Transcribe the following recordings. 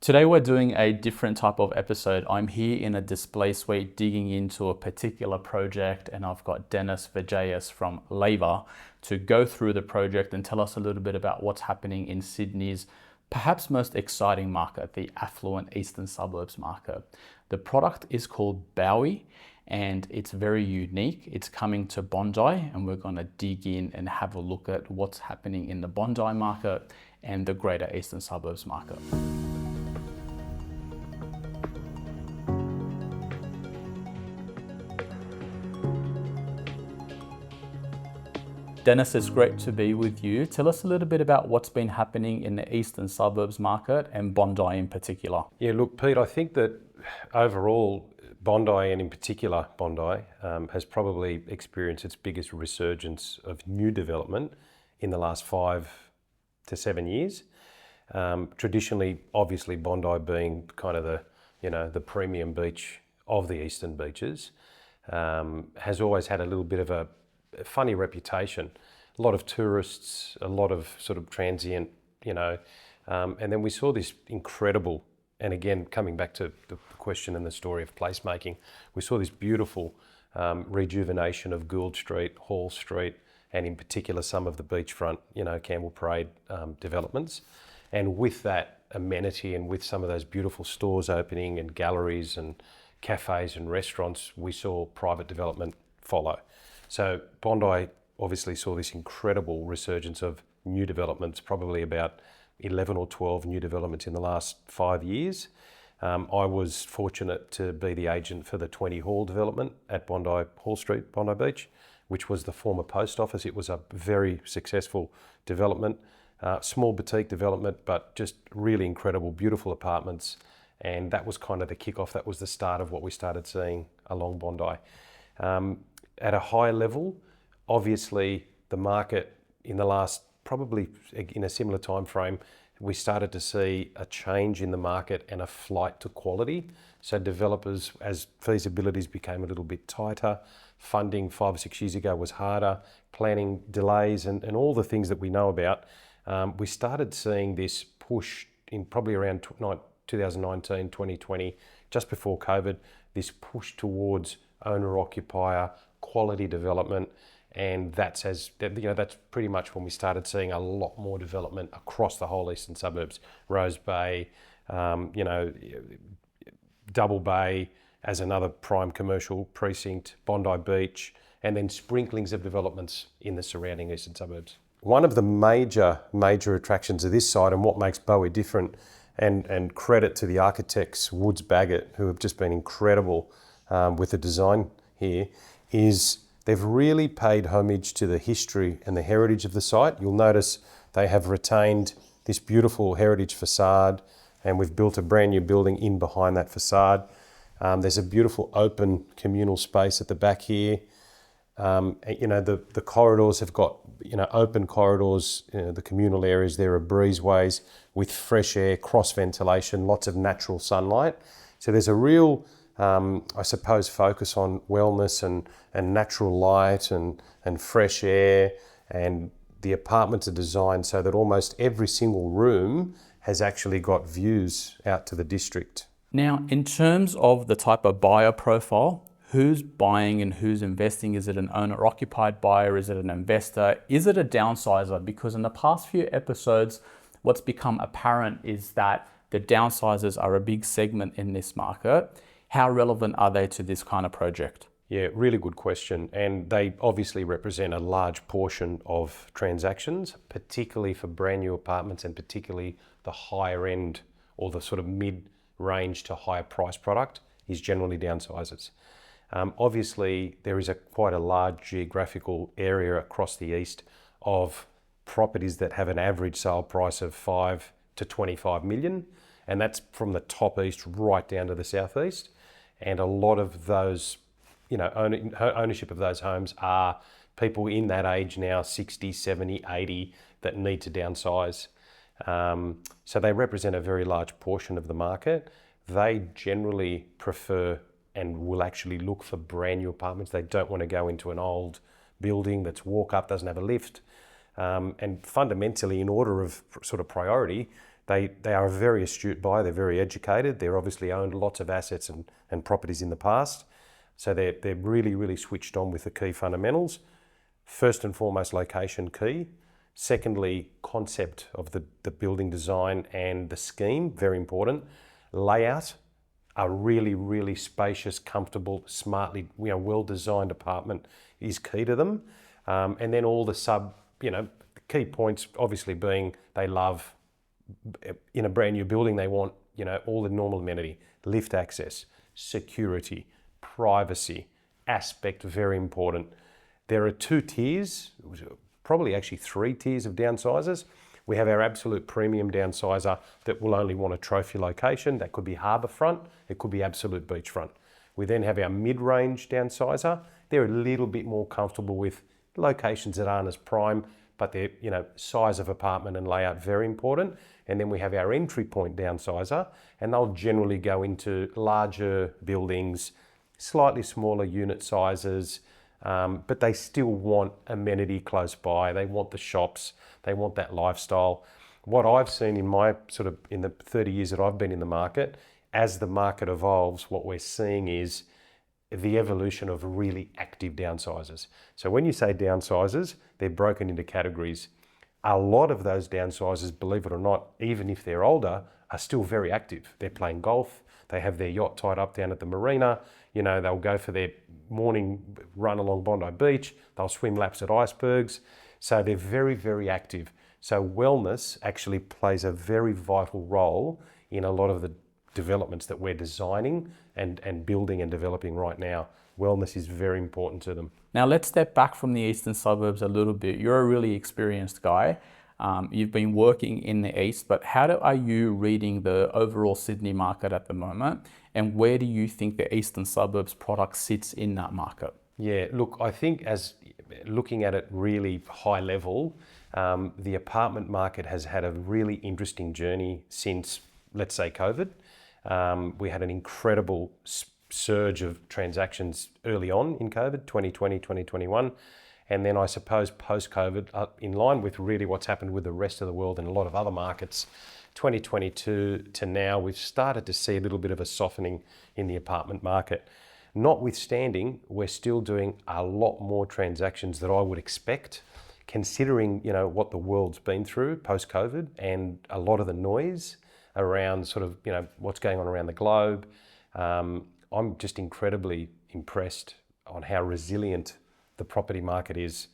Today we're doing a different type of episode. I'm here in a display suite digging into a particular project, and I've got Dennis Vertzayias from Labour to go through the project and tell us a little bit about what's happening in Sydney's perhaps most exciting market, the affluent eastern suburbs market. The product is called Bowey and it's very unique. It's coming to Bondi, and we're going to dig in and have a look at what's happening in the Bondi market and the greater eastern suburbs market. Dennis, it's great to be with you. Tell us a little bit about what's been happening in the eastern suburbs market and Bondi in particular. Yeah, look, Pete, I think that overall, Bondi, and in particular Bondi, has probably experienced its biggest resurgence of new development in the last 5 to 7 years. Traditionally, obviously, Bondi being kind of the premium beach of the eastern beaches, has always had a little bit of a funny reputation. A lot of tourists, a lot of sort of transient, and then we saw this incredible, and again, coming back to the question and the story of placemaking, we saw this beautiful rejuvenation of Gould Street, Hall Street, and in particular some of the beachfront, Campbell Parade developments. And with that amenity and with some of those beautiful stores opening and galleries and cafes and restaurants, we saw private development follow. So Bondi obviously saw this incredible resurgence of new developments, probably about 11 or 12 new developments in the last 5 years. I was fortunate to be the agent for the 20 Hall development at Bondi, Hall Street, Bondi Beach, which was the former post office. It was a very successful development, small boutique development, but just really incredible, beautiful apartments. And that was kind of the kickoff. That was the start of what we started seeing along Bondi. At a high level, obviously the market in the last, probably in a similar time frame, we started to see a change in the market and a flight to quality. So developers, as feasibilities became a little bit tighter, funding 5 or 6 years ago was harder, planning delays and all the things that we know about, we started seeing this push in probably around 2019, 2020, just before COVID, this push towards owner-occupier, quality development, and that's pretty much when we started seeing a lot more development across the whole eastern suburbs. Rose Bay, Double Bay as another prime commercial precinct, Bondi Beach, and then sprinklings of developments in the surrounding eastern suburbs. One of the major attractions of this site and what makes Bowey different, and credit to the architects Woods Baggett, who have just been incredible with the design here, is they've really paid homage to the history and the heritage of the site. You'll notice they have retained this beautiful heritage facade, and we've built a brand new building in behind that facade. There's a beautiful open communal space at the back here. The corridors have got, open corridors, the communal areas there are breezeways with fresh air, cross ventilation, lots of natural sunlight. So there's a real focus on wellness and natural light and fresh air, and the apartments are designed so that almost every single room has actually got views out to the district. Now, in terms of the type of buyer profile, who's buying and who's investing? Is it an owner-occupied buyer? Is it an investor? Is it a downsizer? Because in the past few episodes, what's become apparent is that the downsizers are a big segment in this market. How relevant are they to this kind of project? Yeah, really good question. And they obviously represent a large portion of transactions, particularly for brand new apartments and particularly the higher end or the sort of mid-range to higher price product is generally downsizers. Obviously, there is quite a large geographical area across the east of properties that have an average sale price of 5 to 25 million. And that's from the top east right down to the southeast. And a lot of those, ownership of those homes are people in that age now, 60, 70, 80, that need to downsize. So they represent a very large portion of the market. They generally prefer and will actually look for brand new apartments. They don't want to go into an old building that's walk up, doesn't have a lift. And fundamentally, in order of sort of priority, They are a very astute buyer, they're very educated, they're obviously owned lots of assets and properties in the past. So they're really switched on with the key fundamentals. First and foremost, location key. Secondly, concept of the building design and the scheme, very important. Layout, a really spacious, comfortable, smartly, well-designed apartment is key to them. And then all the key points obviously being they love, in a brand new building, they want, all the normal amenity, lift access, security, privacy, aspect, very important. There are 2 tiers, probably actually 3 tiers of downsizers. We have our absolute premium downsizer that will only want a trophy location. That could be harbourfront, it could be absolute beachfront. We then have our mid-range downsizer. They're a little bit more comfortable with locations that aren't as prime, but they're, size of apartment and layout, very important. And then we have our entry point downsizer, and they'll generally go into larger buildings, slightly smaller unit sizes, but they still want amenity close by. They want the shops, they want that lifestyle. What I've seen in in the 30 years that I've been in the market, as the market evolves, what we're seeing is the evolution of really active downsizers. So when you say downsizers, they're broken into categories. A lot of those downsizers, believe it or not, even if they're older, are still very active. They're playing golf, they have their yacht tied up down at the marina, they'll go for their morning run along Bondi Beach, they'll swim laps at icebergs. So they're very active. So wellness actually plays a very vital role in a lot of the developments that we're designing and building and developing right now. Wellness is very important to them. Now let's step back from the eastern suburbs a little bit. You're a really experienced guy. You've been working in the east, but how are you reading the overall Sydney market at the moment? And where do you think the eastern suburbs product sits in that market? Yeah, look, I think as looking at it really high level, the apartment market has had a really interesting journey since, let's say, COVID. We had an incredible surge of transactions early on in COVID, 2020, 2021. And then I suppose post-COVID, in line with really what's happened with the rest of the world and a lot of other markets, 2022 to now, we've started to see a little bit of a softening in the apartment market. Notwithstanding, we're still doing a lot more transactions than I would expect, considering what the world's been through post-COVID and a lot of the noise around what's going on around the globe. I'm just incredibly impressed on how resilient the property market is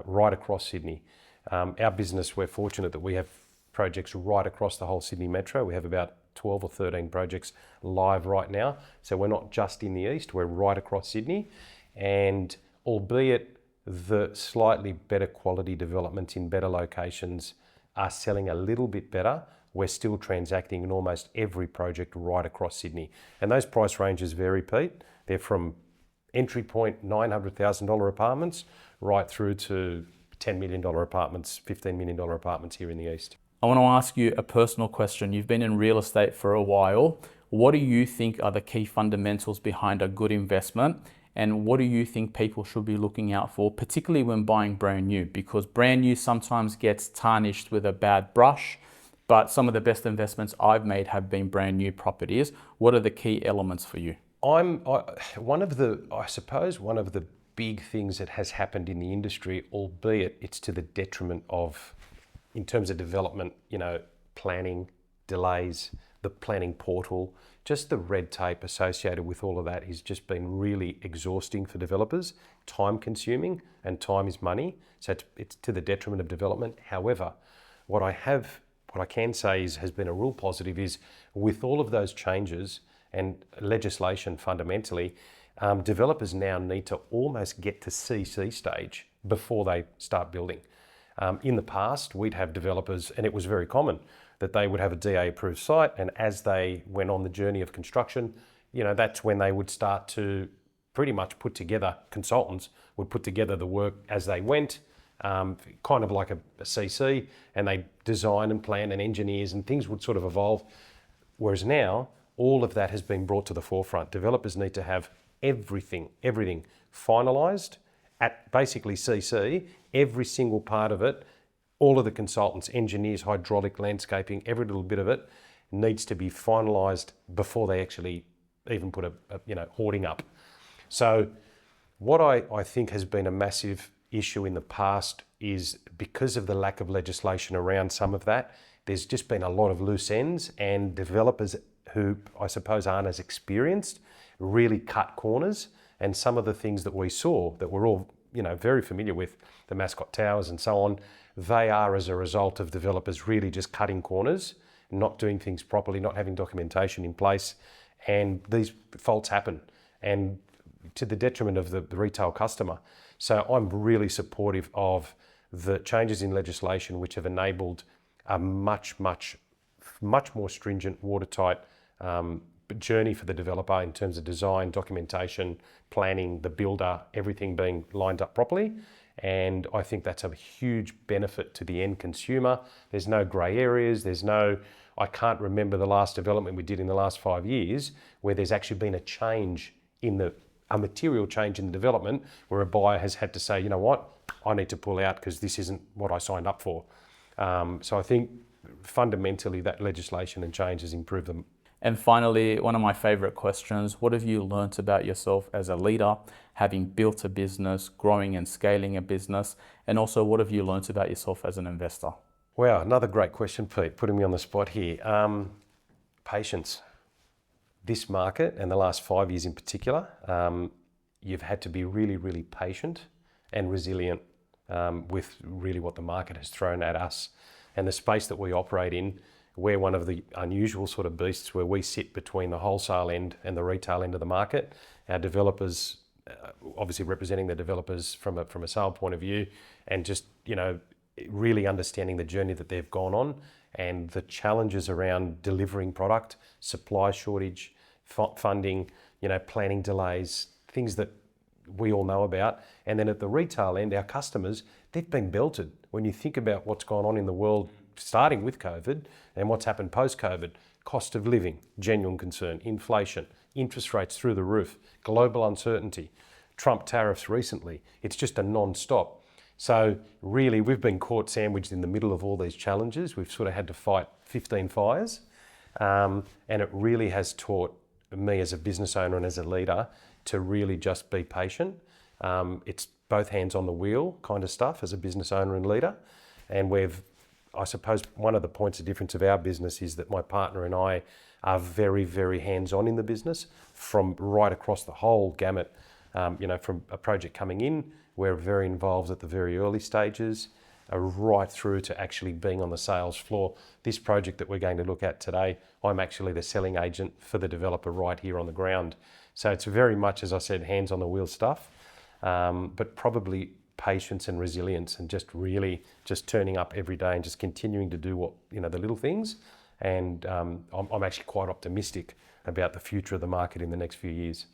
right across Sydney. Our business, we're fortunate that we have projects right across the whole Sydney metro. We have about 12 or 13 projects live right now. So we're not just in the east, we're right across Sydney. And albeit the slightly better quality developments in better locations are selling a little bit better, we're still transacting in almost every project right across Sydney. And those price ranges vary, Pete. They're from entry point $900,000 apartments right through to $10 million apartments, $15 million apartments here in the east. I want to ask you a personal question. You've been in real estate for a while. What do you think are the key fundamentals behind a good investment? And what do you think people should be looking out for, particularly when buying brand new? Because brand new sometimes gets tarnished with a bad brush, but some of the best investments I've made have been brand new properties. What are the key elements for you? One of the big things that has happened in the industry, albeit it's to the detriment of, in terms of development, planning, delays, the planning portal, just the red tape associated with all of that has just been really exhausting for developers, time consuming, and time is money. So it's to the detriment of development. However, what I can say has been a real positive is with all of those changes and legislation fundamentally, developers now need to almost get to CC stage before they start building. In the past, we'd have developers, and it was very common, that they would have a DA approved site, and as they went on the journey of construction, that's when they would start to pretty much put together, consultants would put together the work as they went, kind of like a CC, and they design and plan and engineers and things would sort of evolve. Whereas now, all of that has been brought to the forefront. Developers need to have everything finalised at basically CC, every single part of it all of the consultants, engineers, hydraulic, landscaping, every little bit of it needs to be finalised before they actually even put a hoarding up. So what I think has been a massive issue in the past is because of the lack of legislation around some of that, there's just been a lot of loose ends, and developers who I suppose aren't as experienced really cut corners. And some of the things that we saw that we're all very familiar with, the Mascot Towers and so on, they are as a result of developers really just cutting corners, not doing things properly, not having documentation in place, and these faults happen, and to the detriment of the retail customer. So I'm really supportive of the changes in legislation which have enabled a much more stringent, watertight journey for the developer in terms of design, documentation, planning, the builder, everything being lined up properly. And I think that's a huge benefit to the end consumer. There's no grey areas. I can't remember the last development we did in the last 5 years where there's actually been a material change in the development where a buyer has had to say, you know what, I need to pull out because this isn't what I signed up for. So I think fundamentally that legislation and change has improved them. And finally, one of my favorite questions, what have you learnt about yourself as a leader, having built a business, growing and scaling a business, and also what have you learnt about yourself as an investor? Wow, another great question, Pete, putting me on the spot here. Patience. This market, and the last 5 years in particular, you've had to be really patient and resilient with really what the market has thrown at us. And the space that we operate in, we're one of the unusual sort of beasts where we sit between the wholesale end and the retail end of the market. Our developers, obviously representing the developers from a sale point of view, and just really understanding the journey that they've gone on and the challenges around delivering product, supply shortage, funding, planning delays, things that we all know about. And then at the retail end, our customers, they've been belted. When you think about what's gone on in the world, starting with COVID and what's happened post-COVID, cost of living, genuine concern, inflation, interest rates through the roof, global uncertainty, Trump tariffs recently, it's just a non-stop. So really, we've been caught sandwiched in the middle of all these challenges. We've sort of had to fight 15 fires. And it really has taught me as a business owner and as a leader to really just be patient. It's both hands on the wheel kind of stuff as a business owner and leader. And I suppose one of the points of difference of our business is that my partner and I are very hands-on in the business from right across the whole gamut. From a project coming in, we're very involved at the very early stages, right through to actually being on the sales floor. This project that we're going to look at today, I'm actually the selling agent for the developer right here on the ground. So it's very much, as I said, hands on the wheel stuff, but probably patience and resilience and just really just turning up every day and just continuing to do the little things. And I'm actually quite optimistic about the future of the market in the next few years.